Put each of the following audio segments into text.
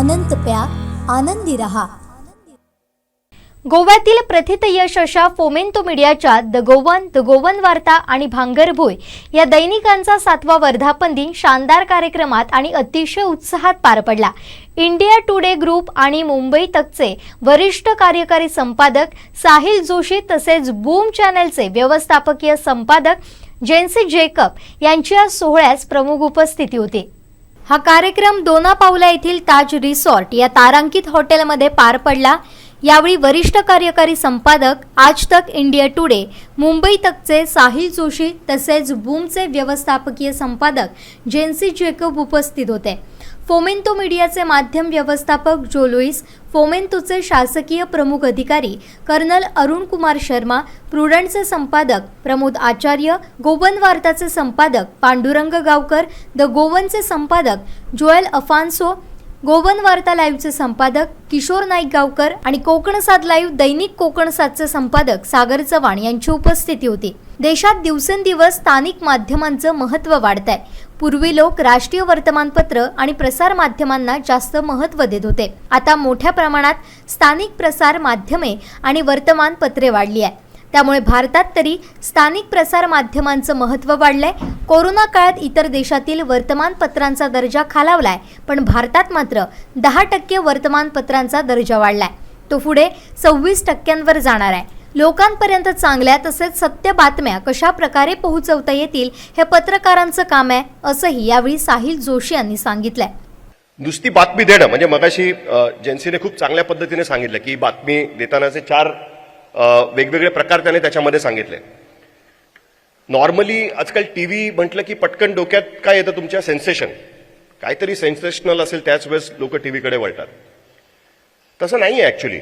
अनंत प्या, आनंदी रहा। गोव्यातील प्रथित यश अशा फोमेंतो मीडियाच्या द गोवन वार्ता आणि भांगरभूय या दैनिकांचा 7वा वर्धापन दिन शानदार कार्यक्रमात आणि अतिशय उत्साहात पार पडला। इंडिया टुडे ग्रुप आणि मुंबई तकचे वरिष्ठ कार्यकारी संपादक साहिल जोशी तसेच बूम चॅनलचे व्यवस्थापकीय संपादक जेन्सी जेकब यांच्या सोहळ्यास प्रमुख उपस्थिती होती। हा कार्यक्रम दोनापावला येथील ताज रिसॉर्ट या तारांकित हॉटेलमध्ये पार पडला। यावेळी वरिष्ठ कार्यकारी संपादक आज तक इंडिया टुडे मुंबई तकचे साहिल जोशी तसेच बूमचे व्यवस्थापकीय संपादक जेन्सी जेकब उपस्थित होते। फोमेंतो मीडियाचे माध्यम व्यवस्थापक जो लुईस, फोमेंतोचे शासकीय प्रमुख अधिकारी कर्नल अरुण कुमार शर्मा, प्रुडंटचे संपादक प्रमोद आचार्य, गोवन वार्ताचे संपादक पांडुरंग गावकर, द गोवनचे संपादक जोएल अफान्सो, गोवन वार्ता लाईव्हचे संपादक किशोर नाईक गावकर आणि कोकणसाद लाईव्ह दैनिक कोकणसादचे संपादक सागर चव्हाण यांची उपस्थिती होती। देशात दिवसेंदिवस स्थानिक माध्यमांचं महत्त्व वाढत आहे। पूर्वी लोक राष्ट्रीय वर्तमानपत्र आणि प्रसार माध्यमांना जास्त महत्त्व देत होते। आता मोठ्या प्रमाणात स्थानिक प्रसार माध्यमे आणि वर्तमानपत्रे वाढली आहेत। त्यामुळे भारतात तरी स्थानिक प्रसार माध्यमांचं महत्त्व वाढलंय। कोरोना काळात इतर देशातील वर्तमानपत्रांचा दर्जा खालावलाय, पण भारतात मात्र 10% वर्तमानपत्रांचा दर्जा वाढलाय। तो पुढे 26% जाणार आहे। लोकांपर्यंत चांगल्या तसेच सत्य बातम्या कशा प्रकारे पोहोचवता येतील हे पत्रकारांचं काम आहे, असंही यावेळी साहिल जोशी यांनी सांगितलंय। नुसती बातमी देणं म्हणजे मगाशी जेन्सीने खूप चांगल्या पद्धतीने सांगितलं की बातमी देतानाचे 4 वेगवेगळे प्रकार त्याने त्याच्यामध्ये सांगितले। नॉर्मली आजकाल टीव्ही म्हटलं की पटकन डोक्यात काय येतं तुमच्या, सेन्सेशन, काहीतरी सेन्सेशनल असेल त्याच वेळेस लोक टीव्हीकडे वळतात। तसं नाही आहे ॲक्च्युली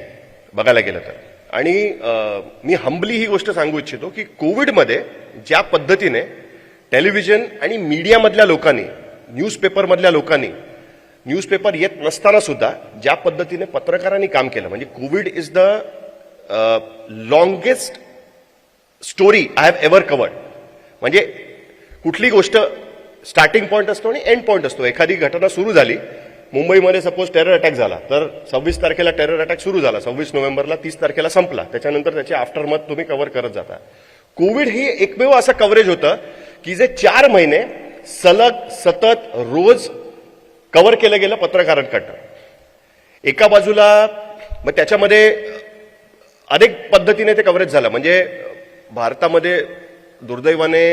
बघायला गेलं तर। आणि मी हंबली ही गोष्ट सांगू इच्छितो की कोविडमध्ये ज्या पद्धतीने टेलिव्हिजन आणि मीडियामधल्या लोकांनी, न्यूजपेपरमधल्या लोकांनी, न्यूजपेपर येत नसताना सुद्धा ज्या पद्धतीने पत्रकारांनी काम केलं, म्हणजे Covid is the longest story I have ever covered. म्हणजे कुठली गोष्ट स्टार्टिंग पॉईंट असतो आणि एंड पॉईंट असतो। एखादी घटना सुरू झाली, मुंबईमध्ये सपोज टेरर अटॅक झाला, तर 26 तारखेला टेरर अटॅक सुरू झाला, 26 नोव्हेंबरला 30 तारखेला संपला, त्याच्यानंतर त्याचे आफ्टरमथ तुम्ही कव्हर करत जाता। कोविड ही एकमेव असं कव्हरेज होतं की जे 4 महिने सलग सतत रोज कव्हर केलं गेलं पत्रकारांकडनं। एका बाजूला मग त्याच्यामध्ये अनेक पद्धतीने ते कव्हरेज झालं। म्हणजे भारतामध्ये दुर्दैवाने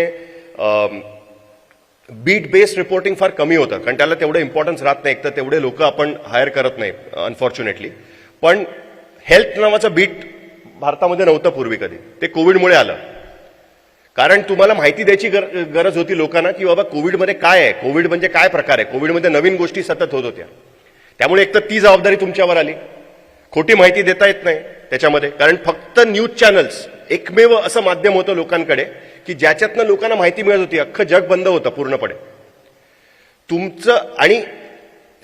बीट बेस्ड रिपोर्टिंग फार कमी होतं, कारण त्याला तेवढं इम्पॉर्टन्स राहत नाही, तर तेवढे लोक आपण हायर करत नाही अनफॉर्च्युनेटली। पण हेल्थ नावाचं बीट भारतामध्ये नव्हतं पूर्वी कधी, ते कोविडमुळे आलं। कारण तुम्हाला माहिती द्यायची गरज होती लोकांना की बाबा कोविडमध्ये काय आहे, कोविड म्हणजे काय प्रकार आहे, कोविडमध्ये नवीन गोष्टी सतत होत होत्या। त्यामुळे एक तर ती जबाबदारी तुमच्यावर आली, खोटी माहिती देता येत नाही त्याच्यामध्ये, कारण फक्त न्यूज चॅनल्स एकमेव असं माध्यम होतं लोकांकडे की ज्याच्यातनं लोकांना माहिती मिळत होती। अख्खं जग बंद होतं पूर्णपणे तुमचं। आणि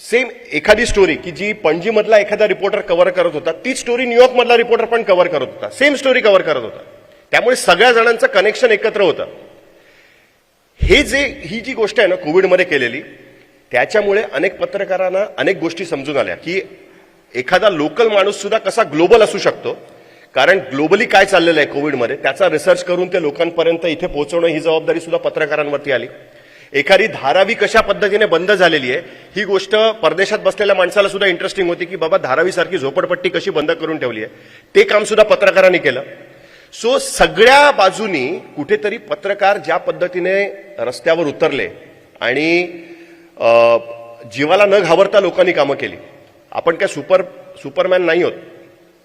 सेम एखादी स्टोरी की जी पणजीमधला एखादा रिपोर्टर कव्हर करत होता, तीच स्टोरी न्यूयॉर्कमधला रिपोर्टर पण कव्हर करत होता, सेम स्टोरी कव्हर करत होता। त्यामुळे सगळ्या जणांचं कनेक्शन एकत्र होतं। ही जी गोष्ट आहे ना कोविडमध्ये केलेली, त्याच्यामुळे अनेक पत्रकारांना अनेक गोष्टी समजून आल्या की एखादा लोकल माणूस सुद्धा कसा ग्लोबल असू शकतो, कारण ग्लोबली काय चाललेलं आहे कोविडमध्ये त्याचा रिसर्च करून ते लोकांपर्यंत इथे पोहोचवणं ही जबाबदारी सुद्धा पत्रकारांवरती आली। एखादी धारावी कशा पद्धतीने बंद झालेली आहे ही गोष्ट परदेशात बसलेल्या माणसाला सुद्धा इंटरेस्टिंग होती की बाबा धारावीसारखी झोपडपट्टी कशी बंद करून ठेवली आहे, ते काम सुद्धा पत्रकारांनी केलं। सो सगळ्या बाजूनी कुठेतरी पत्रकार ज्या पद्धतीने रस्त्यावर उतरले आणि जीवाला न घाबरता लोकांनी कामं केली। आपण काय सुपरमॅन नाही होत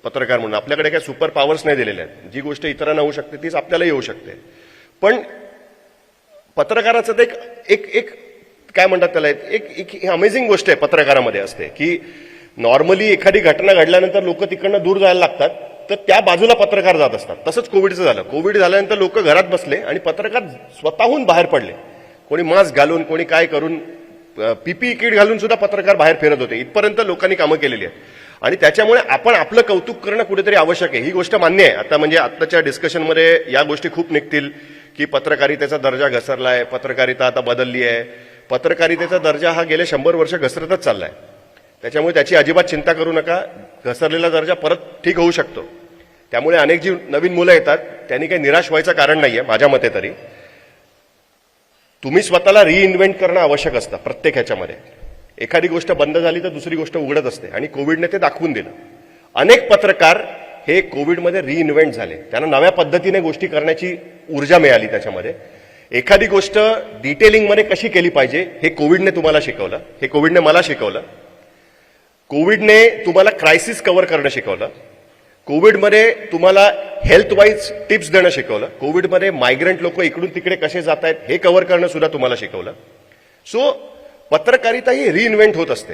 पत्रकार म्हणून, आपल्याकडे काय सुपर पॉवर्स नाही दिलेल्या आहेत। जी गोष्ट इतरांना होऊ शकते तीच आपल्यालाही होऊ शकते। पण पत्रकाराचं ते एक काय म्हणतात त्याला, एक अमेझिंग गोष्ट आहे पत्रकारामध्ये असते की नॉर्मली एखादी घटना घडल्यानंतर लोक तिकडनं दूर जायला लागतात, तर त्या बाजूला पत्रकार जात असतात। तसंच कोविडचं झालं। कोविड झाल्यानंतर लोक घरात बसले आणि पत्रकार स्वतःहून बाहेर पडले, कोणी मास्क घालून, कोणी काय करून, पीपीई किट घालून सुद्धा पत्रकार बाहेर फिरत होते। इथपर्यंत लोकांनी कामं केलेली आहेत आणि त्याच्यामुळे आपण आपलं कौतुक करणं कुठेतरी आवश्यक आहे। ही गोष्ट मान्य आहे। आता म्हणजे आत्ताच्या डिस्कशनमध्ये या गोष्टी खूप निघतील की पत्रकारितेचा दर्जा घसरलाय, पत्रकारिता आता बदलली आहे। पत्रकारितेचा दर्जा हा गेले 100 वर्ष घसरतच चाललाय। त्याच्यामुळे त्याची अजिबात चिंता करू नका. घसरलेला दर्जा परत ठीक होऊ शकतो. त्यामुळे अनेक जी नवीन मुलं येतात त्यांनी काही निराश व्हायचं कारण नाहीये माझ्या मते तरी. तुम्ही स्वतःला रिइन्व्हेंट करणं आवश्यक असतं प्रत्येक ह्याच्यामध्ये. एखादी गोष्ट बंद झाली तर दुसरी गोष्ट उघडत असते आणि कोविडने ते दाखवून दिलं. अनेक पत्रकार हे कोविडमध्ये रिइन्व्हेंट झाले. त्यांना नव्या पद्धतीने गोष्टी करण्याची ऊर्जा मिळाली. त्याच्यामध्ये एखादी गोष्ट डिटेलिंगमध्ये कशी केली पाहिजे हे कोविडने तुम्हाला शिकवलं. हे कोविडने मला शिकवलं. कोविडने तुम्हाला क्रायसिस कव्हर करणं शिकवलं. कोविडमध्ये तुम्हाला हेल्थ वाईज टिप्स देणं शिकवलं. कोविडमध्ये मायग्रंट लोक इकडून तिकडे कसे जात आहेत हे कव्हर करणं सुद्धा तुम्हाला शिकवलं. सो पत्रकारिता ही रिइन्व्हेंट होत असते.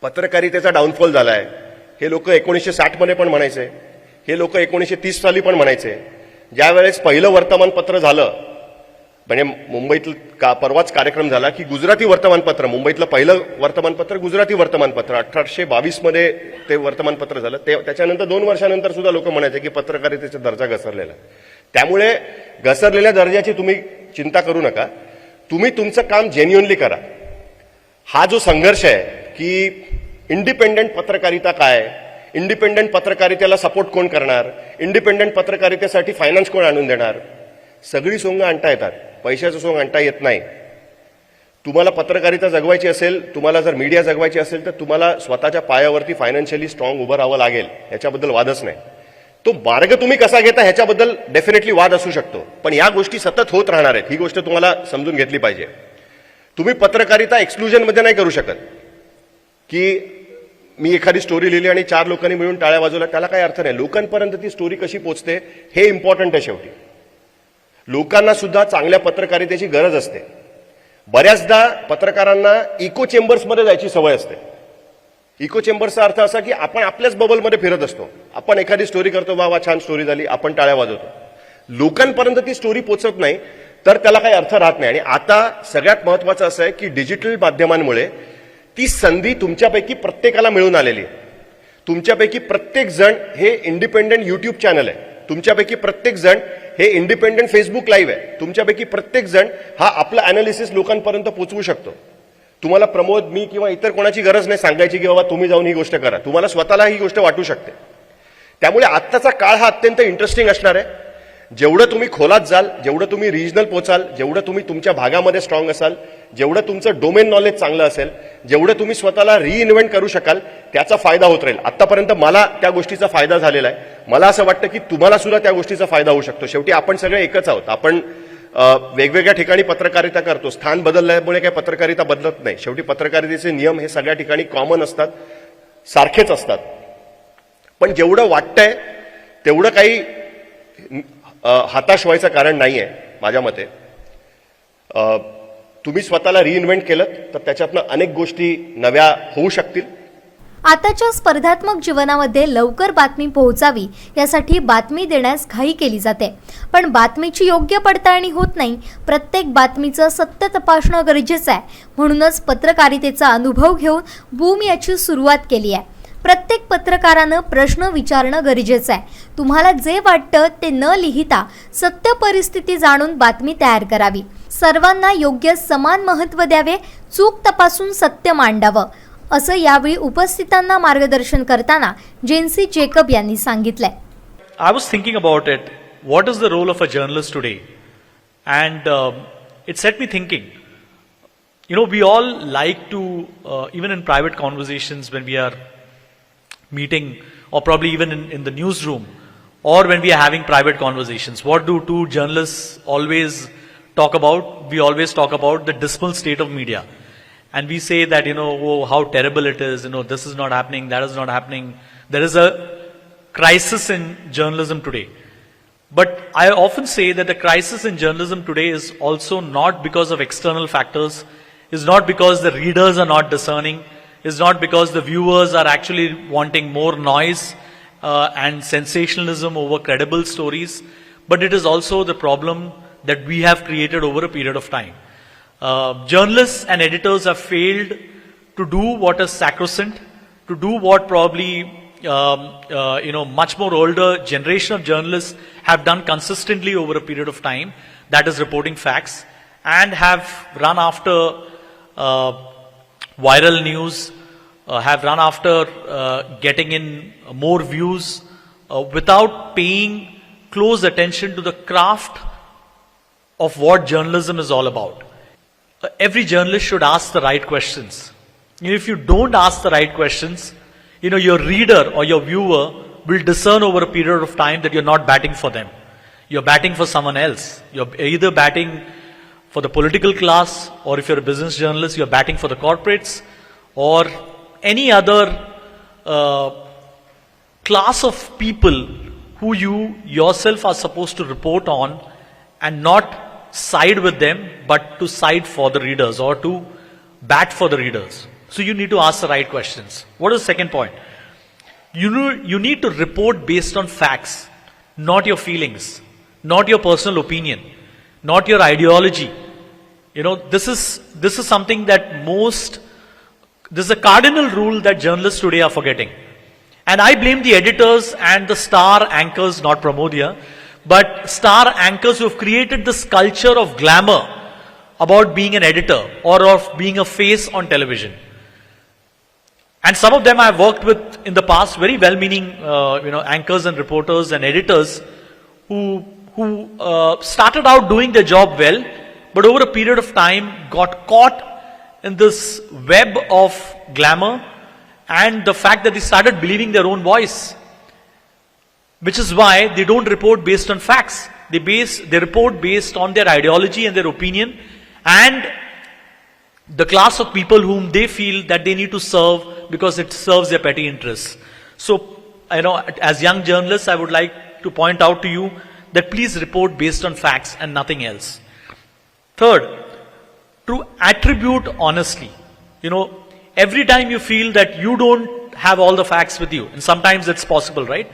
पत्रकारितेचा डाऊनफॉल झाला आहे हे लोक 1960 मध्ये पण म्हणायचे. हे लोक 1930 साली पण म्हणायचे. ज्या वेळेस पहिलं वर्तमानपत्र झालं म्हणजे मुंबईत परवाच कार्यक्रम झाला की गुजराती वर्तमानपत्र, मुंबईतलं पहिलं वर्तमानपत्र गुजराती वर्तमानपत्र 1822 मध्ये ते वर्तमानपत्र झालं. त्याच्यानंतर 2 वर्षानंतर सुद्धा लोक म्हणायचे की पत्रकारितेचा दर्जा घसरलेला. त्यामुळे घसरलेल्या दर्जाची तुम्ही चिंता करू नका. तुम्ही तुमचं काम जेन्युअनली करा. हा जो संघर्ष आहे की इंडिपेंडेंट पत्रकारिता काय, इंडिपेंडेंट पत्रकारितेला सपोर्ट कोण करणार, इंडिपेंडेंट पत्रकारितेसाठी फायनान्स कोण आणून देणार, सगळी सोंग आणता येतात. पैशाचं सोंग आणता येत नाही. तुम्हाला पत्रकारिता जगवायची असेल, तुम्हाला जर मीडिया जगवायची असेल तर तुम्हाला स्वतःच्या पायावरती फायनान्शियली स्ट्रॉंग उभं राहावं लागेल. याच्याबद्दल वादच नाही. तो मार्ग तुम्ही कसा घेता ह्याच्याबद्दल डेफिनेटली वाद असू शकतो. पण या गोष्टी सतत होत राहणार आहेत. ही गोष्ट तुम्हाला समजून घेतली पाहिजे. तुम्ही पत्रकारिता एक्सक्लुजनमध्ये नाही करू शकत की मी एखादी स्टोरी लिहिली आणि 4 लोकांनी मिळून टाळ्या वाजवल्या, त्याला काही अर्थ नाही. लोकांपर्यंत ती स्टोरी कशी पोहोचते हे इम्पॉर्टंट आहे. शेवटी लोकांना सुद्धा चांगल्या पत्रकारितेची गरज असते. बऱ्याचदा पत्रकारांना इको चेंबर्समध्ये जायची सवय असते. इको चेंबर्सचा अर्थ असा की आपण आपल्याच बबलमध्ये फिरत असतो. आपण एखादी स्टोरी करतो, वा वा छान स्टोरी झाली, आपण टाळ्या वाजवतो. लोकांपर्यंत ती स्टोरी पोहोचत नाही तर त्याला काही अर्थ राहत नाही. आणि आता सगळ्यात महत्वाचं असं आहे की डिजिटल माध्यमांमुळे ती संधी तुमच्यापैकी प्रत्येकाला मिळून आलेली आहे. तुमच्यापैकी प्रत्येक जण हे इंडिपेंडेंट युट्यूब चॅनल आहे. तुमच्यापैकी प्रत्येक जण हे इंडिपेंडेंट फेसबुक लाईव्ह आहे. तुमच्यापैकी प्रत्येक जण हा आपला अनालिसिस लोकांपर्यंत पोहोचवू शकतो. तुम्हाला प्रमोद, मी किंवा इतर कोणाची गरज नाही सांगायची की बाबा तुम्ही जाऊन ही गोष्ट करा. तुम्हाला स्वतःला ही गोष्ट वाटू शकते. त्यामुळे आत्ताचा काळ हा अत्यंत इंटरेस्टिंग असणार आहे. जेवढं तुम्ही खोलात जाल, जेवढं तुम्ही रिजनल पोचाल, जेवढं तुम्ही तुमच्या भागामध्ये स्ट्रॉंग असाल, जेवढं तुमचं डोमेन नॉलेज चांगलं असेल, जेवढं तुम्ही स्वतःला रिइन्व्हेंट करू शकाल त्याचा फायदा होत राहील. आतापर्यंत मला त्या गोष्टीचा फायदा झालेला आहे. मला असं वाटतं की तुम्हाला सुद्धा त्या गोष्टीचा फायदा होऊ शकतो. शेवटी आपण सगळे एकच आहोत. आपण वेगवेगळ्या ठिकाणी पत्रकारिता करतो. स्थान बदलल्यामुळे काही पत्रकारिता बदलत नाही. शेवटी पत्रकारितेचे नियम हे सगळ्या ठिकाणी कॉमन असतात, सारखेच असतात. पण जेवढं वाटतंय तेवढं काही हताश व्हायचं कारण नाहीये माझ्या मते. तुम्ही स्वतःला रिइन्व्हेंट केलं तर त्याच्यातनं अनेक गोष्टी नव्या होऊ शकतील. आताच्या स्पर्धात्मक जीवनामध्ये लवकर बातमी पोहोचावी यासाठी बातमी देण्यास घाई केली जाते. पण बातमीची योग्य पडताळणी होत नाही. प्रत्येक बातमीचं सत्य तपासणं गरजेचं आहे. म्हणूनच पत्रकारितेचा अनुभव घेऊन बूम याची सुरुवात केली आहे. प्रत्येक पत्रकारानं प्रश्न विचारणं गरजेचं आहे. तुम्हाला जे वाटतं ते न लिहिता सत्य परिस्थिती जाणून बातमी तयार करावी. सर्वांना योग्य समान महत्त्व द्यावे. चूक तपासून सत्य मांडावं असं यावेळी उपस्थितांना मार्गदर्शन करताना जेन्सी जेकब यांनी सांगितलंय. I was thinking about it. What is the role of a journalist today? And it set me thinking. You know, we all like to, even in private conversations when we are meeting, or probably even in the newsroom, or when we are having private conversations, what do two journalists always talk about? We always talk about the dismal state of media. And we say that, you know, oh, how terrible it is, you know, this is not happening, that is not happening. There is a crisis in journalism today. But I often say that the crisis in journalism today is also not because of external factors, is not because the readers are not discerning, is not because the viewers are actually wanting more noise and sensationalism over credible stories, but it is also the problem that we have created over a period of time. Journalists and editors have failed to do what is sacrosanct, to do what probably much more older generation of journalists have done consistently over a period of time, that is reporting facts, and have run after viral news, have run after getting in more views without paying close attention to the craft of what journalism is all about. Every journalist should ask the right questions. If you don't ask the right questions, your reader or your viewer will discern over a period of time that you're not batting for them. You're batting for someone else. You're either batting for the political class, or if you're a business journalist, you're batting for the corporates, or any other class of people who you yourself are supposed to report on and not side with them, but to side for the readers or to bat for the readers. So you need to ask the right questions. What is the second point? You need to report based on facts, not your feelings, not your personal opinion, not your ideology. This is something that this is a cardinal rule that journalists today are forgetting. And I blame the editors and the star anchors, not Pramod here, but star anchors who have created this culture of glamour about being an editor or of being a face on television. And some of them I've worked with in the past, very well-meaning, anchors and reporters and editors who started out doing their job well, but over a period of time got caught in this web of glamour and the fact that they started believing their own voice, which is why they don't report based on facts. They report based on their ideology and their opinion and the class of people whom they feel that they need to serve because it serves their petty interests. So, as young journalists, I would like to point out to you that please report based on facts and nothing else. Third, to attribute honestly. Every time you feel that you don't have all the facts with you, and sometimes it's possible, right?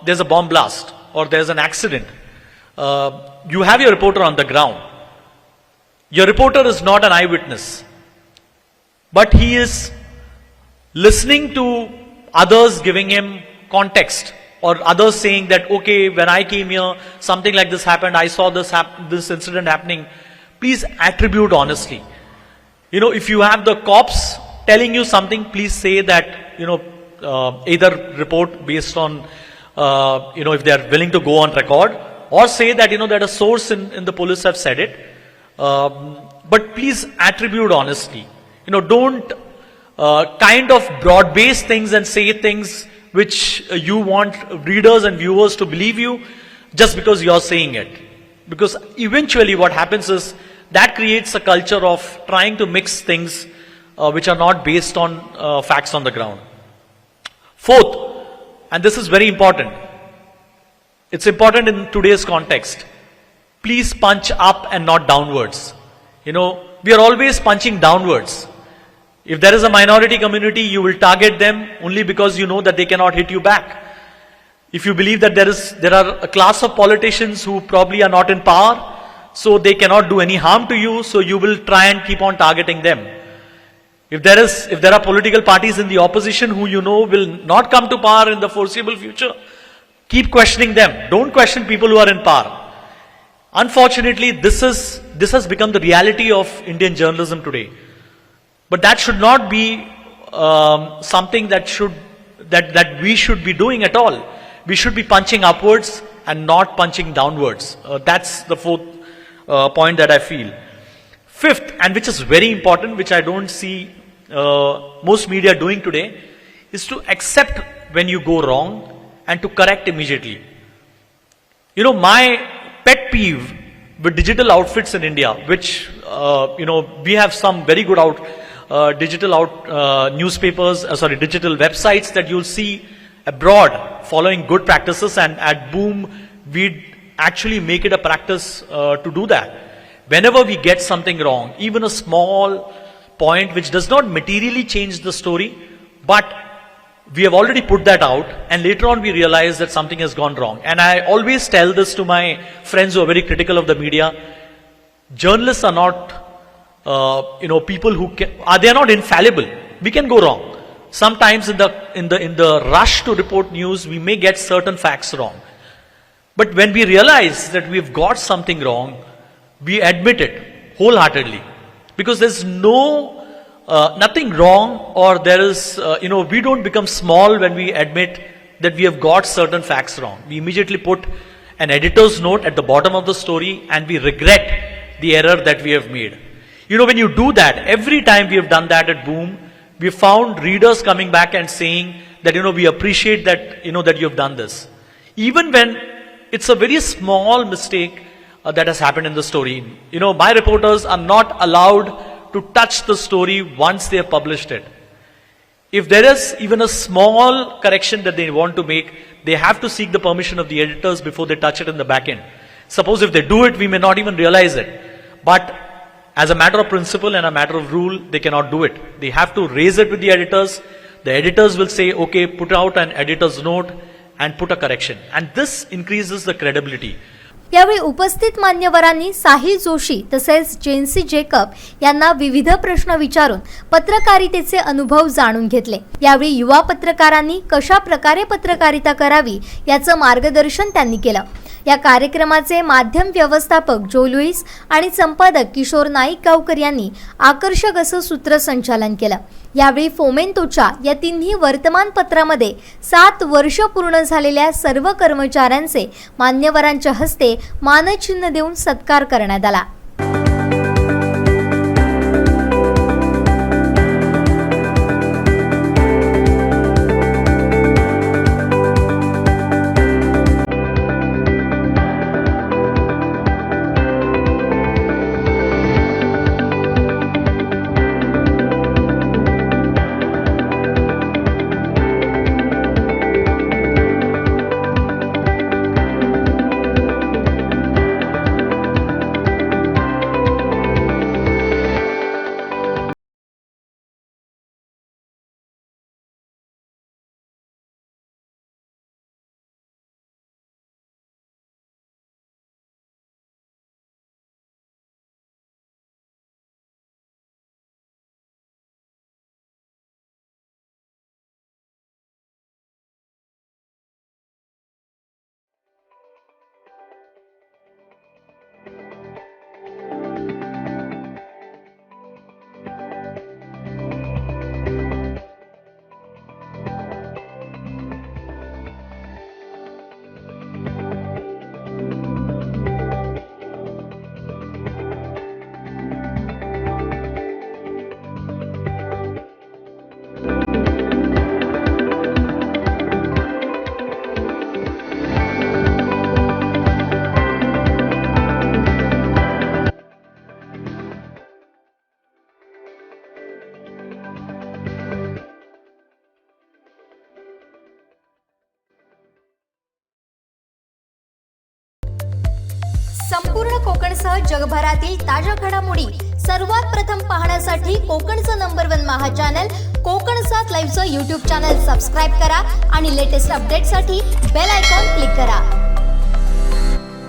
There's a bomb blast or there's an accident. You have your reporter on the ground. Your reporter is not an eyewitness, but he is listening to others giving him context or others saying that, okay, when I came here, something like this happened, I saw this incident happening. Please attribute honestly. If you have the cops telling you something, please say that, either report based on, if they are willing to go on record, or say that, that a source in the police have said it. But please attribute honestly. Don't kind of broad-base things and say things which you want readers and viewers to believe you just because you're saying it. Because eventually what happens is that creates a culture of trying to mix things which are not based on facts on the ground. Fourth, and this is very important, it's important in today's context, please punch up and not downwards. We are always punching downwards. If there is a minority community, you will target them only because you know that they cannot hit you back. If you believe that there are a class of politicians who probably are not in power, so they cannot do any harm to you, so you will try and keep on targeting them. If there are political parties in the opposition who will not come to power in the foreseeable future, keep questioning them. Don't question people who are in power. Unfortunately, this has become the reality of Indian journalism today. But that should not be something that we should be doing at all. We should be punching upwards and not punching downwards. That's the fourth point that I feel. Fifth, and which is very important, which I don't see most media doing today, is to accept when you go wrong and to correct immediately. My pet peeve with digital outfits in India, which, we have some very good digital websites that you'll see abroad following good practices, and at Boom, we'd actually make it a practice to do that. Whenever we get something wrong, even a small point which does not materially change the story, but we have already put that out, and later on we realize that something has gone wrong. And I always tell this to my friends who are very critical of the media. Journalists are not, people who they are not infallible. We can go wrong. Sometimes in the rush to report news, we may get certain facts wrong. But when we realize that we've got something wrong, we admit it wholeheartedly. Because there's no nothing wrong, or there is, we don't become small when we admit that we have got certain facts wrong. We immediately put an editor's note at the bottom of the story and we regret the error that we have made. When you do that, every time we have done that at Boom, we found readers coming back and saying that, we appreciate that, that you have done this. Even when it's a very small mistake that has happened in the story. My reporters are not allowed to touch the story once they have published it. If there is even a small correction that they want to make, they have to seek the permission of the editors before they touch it in the back end. Suppose if they do it, we may not even realize it. But as a matter of principle and a matter of rule, they cannot do it. They have to raise it with the editors. The editors will say, okay, put out an editor's note and put a correction. And this increases the credibility. यावेळी उपस्थित मान्यवरांनी साहिल जोशी तसेच जेन्सी Jacob यांना विविध प्रश्न विचारून पत्रकारितेचे अनुभव जाणून घेतले। यावेळी युवा पत्रकारांनी कशा प्रकारे पत्रकारिता करावी याचं मार्गदर्शन त्यांनी केलं। या कार्यक्रमाचे माध्यम व्यवस्थापक जो लुईस आणि संपादक किशोर नाईक गावकर यांनी आकर्षक असं सूत्रसंचालन केलं। यावेळी फोमेंतोच्या या तिन्ही वर्तमानपत्रामध्ये 7 वर्ष पूर्ण झालेल्या सर्व कर्मचाऱ्यांचे मान्यवरांच्या हस्ते मानचिन्ह देऊन सत्कार करण्यात आला। संपूर्ण कोकणसह जगभरातील ताज्या घडामोडी सर्वात प्रथम पाहण्यासाठी कोकणचं नंबर 1 महा channel Kokansad लाईव्हचं YouTube channel subscribe करा आणि लेटेस्ट अपडेटसाठी बेल आयकॉन क्लिक करा।